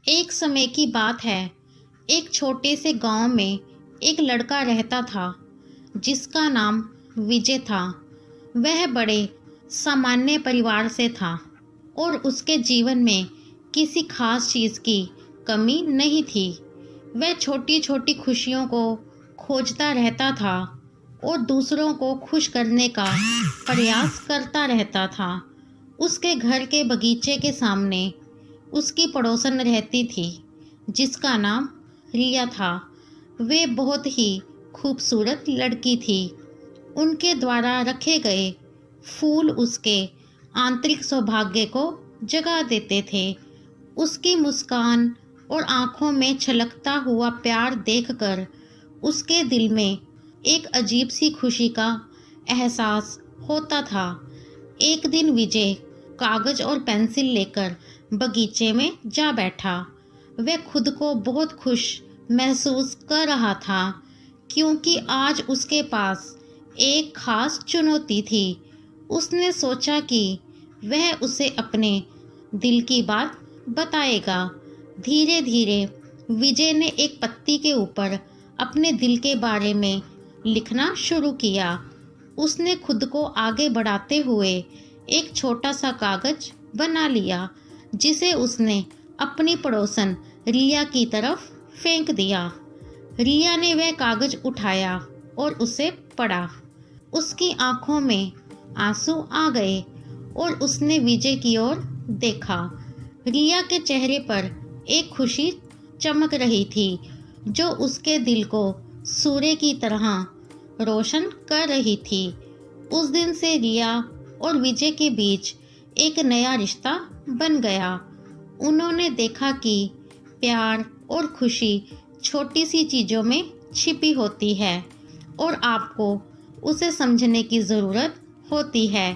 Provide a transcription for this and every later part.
एक समय की बात है। एक छोटे से गांव में एक लड़का रहता था जिसका नाम विजय था। वह बड़े सामान्य परिवार से था और उसके जीवन में किसी खास चीज़ की कमी नहीं थी। वह छोटी छोटी खुशियों को खोजता रहता था और दूसरों को खुश करने का प्रयास करता रहता था। उसके घर के बगीचे के सामने उसकी पड़ोसन रहती थी जिसका नाम रिया था। वे बहुत ही खूबसूरत लड़की थी। उनके द्वारा रखे गए फूल उसके आंतरिक सौभाग्य को जगा देते थे। उसकी मुस्कान और आंखों में छलकता हुआ प्यार देखकर उसके दिल में एक अजीब सी खुशी का एहसास होता था। एक दिन विजय कागज और पेंसिल लेकर बगीचे में जा बैठा। वह खुद को बहुत खुश महसूस कर रहा था क्योंकि आज उसके पास एक खास चुनौती थी। उसने सोचा कि वह उसे अपने दिल की बात बताएगा। धीरे धीरे विजय ने एक पत्ती के ऊपर अपने दिल के बारे में लिखना शुरू किया। उसने खुद को आगे बढ़ाते हुए एक छोटा सा कागज बना लिया जिसे उसने अपनी पड़ोसन रिया की तरफ फेंक दिया। रिया ने वह कागज उठाया और उसे पढ़ा। उसकी आंखों में आंसू आ गए और उसने विजय की ओर देखा। रिया के चेहरे पर एक खुशी चमक रही थी जो उसके दिल को सूर्य की तरह रोशन कर रही थी। उस दिन से रिया और विजय के बीच एक नया रिश्ता बन गया। उन्होंने देखा कि प्यार और खुशी छोटी सी चीज़ों में छिपी होती है और आपको उसे समझने की ज़रूरत होती है।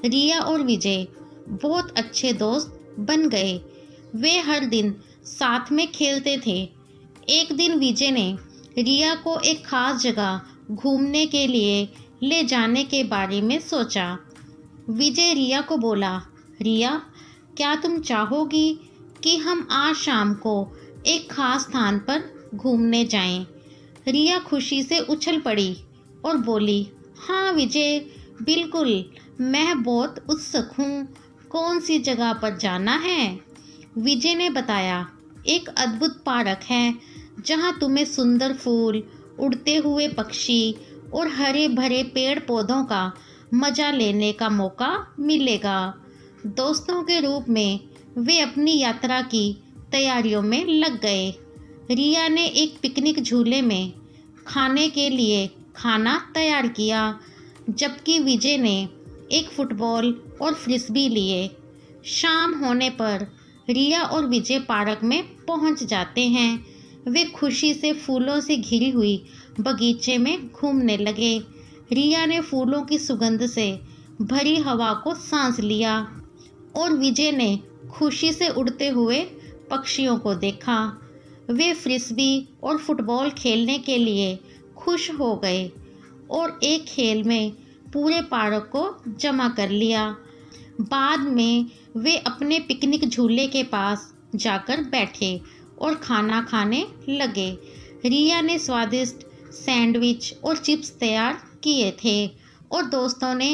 रिया और विजय बहुत अच्छे दोस्त बन गए। वे हर दिन साथ में खेलते थे। एक दिन विजय ने रिया को एक खास जगह घूमने के लिए ले जाने के बारे में सोचा। विजय रिया को बोला, रिया, क्या तुम चाहोगी कि हम आज शाम को एक खास स्थान पर घूमने जाएं? रिया खुशी से उछल पड़ी और बोली, हाँ विजय, बिल्कुल, मैं बहुत उत्सुक हूँ। कौन सी जगह पर जाना है? विजय ने बताया, एक अद्भुत पार्क है जहाँ तुम्हें सुंदर फूल, उड़ते हुए पक्षी और हरे भरे पेड़ पौधों का मजा लेने का मौका मिलेगा। दोस्तों के रूप में वे अपनी यात्रा की तैयारियों में लग गए। रिया ने एक पिकनिक झूले में खाने के लिए खाना तैयार किया जबकि विजय ने एक फुटबॉल और फ्रिस्बी लिए। शाम होने पर रिया और विजय पार्क में पहुंच जाते हैं। वे खुशी से फूलों से घिरी हुई बगीचे में घूमने लगे। रिया ने फूलों की सुगंध से भरी हवा को सांस लिया और विजय ने खुशी से उड़ते हुए पक्षियों को देखा। वे फ्रिस्बी और फुटबॉल खेलने के लिए खुश हो गए और एक खेल में पूरे पार्क को जमा कर लिया। बाद में वे अपने पिकनिक झूले के पास जाकर बैठे और खाना खाने लगे। रिया ने स्वादिष्ट सैंडविच और चिप्स तैयार किए थे और दोस्तों ने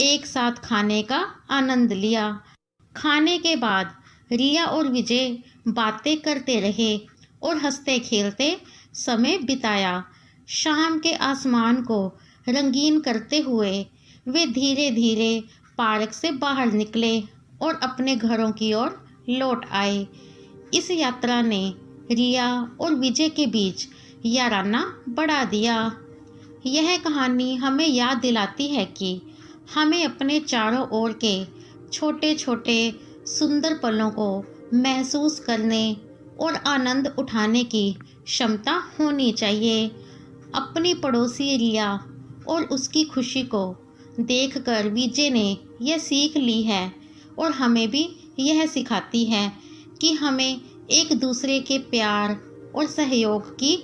एक साथ खाने का आनंद लिया। खाने के बाद रिया और विजय बातें करते रहे और हंसते खेलते समय बिताया। शाम के आसमान को रंगीन करते हुए वे धीरे धीरे पार्क से बाहर निकले और अपने घरों की ओर लौट आए। इस यात्रा ने रिया और विजय के बीच याराना बढ़ा दिया। यह कहानी हमें याद दिलाती है कि हमें अपने चारों ओर के छोटे छोटे सुंदर पलों को महसूस करने और आनंद उठाने की क्षमता होनी चाहिए। अपनी पड़ोसी रिया और उसकी खुशी को देखकर विजय ने यह सीख ली है और हमें भी यह सिखाती है कि हमें एक दूसरे के प्यार और सहयोग की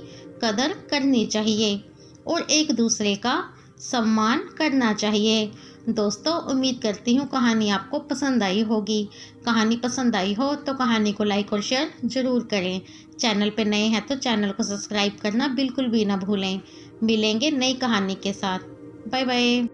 कदर करनी चाहिए और एक दूसरे का सम्मान करना चाहिए। दोस्तों, उम्मीद करती हूँ कहानी आपको पसंद आई होगी। कहानी पसंद आई हो तो कहानी को लाइक और शेयर ज़रूर करें। चैनल पे नए हैं तो चैनल को सब्सक्राइब करना बिल्कुल भी ना भूलें। मिलेंगे नई कहानी के साथ। Bye bye.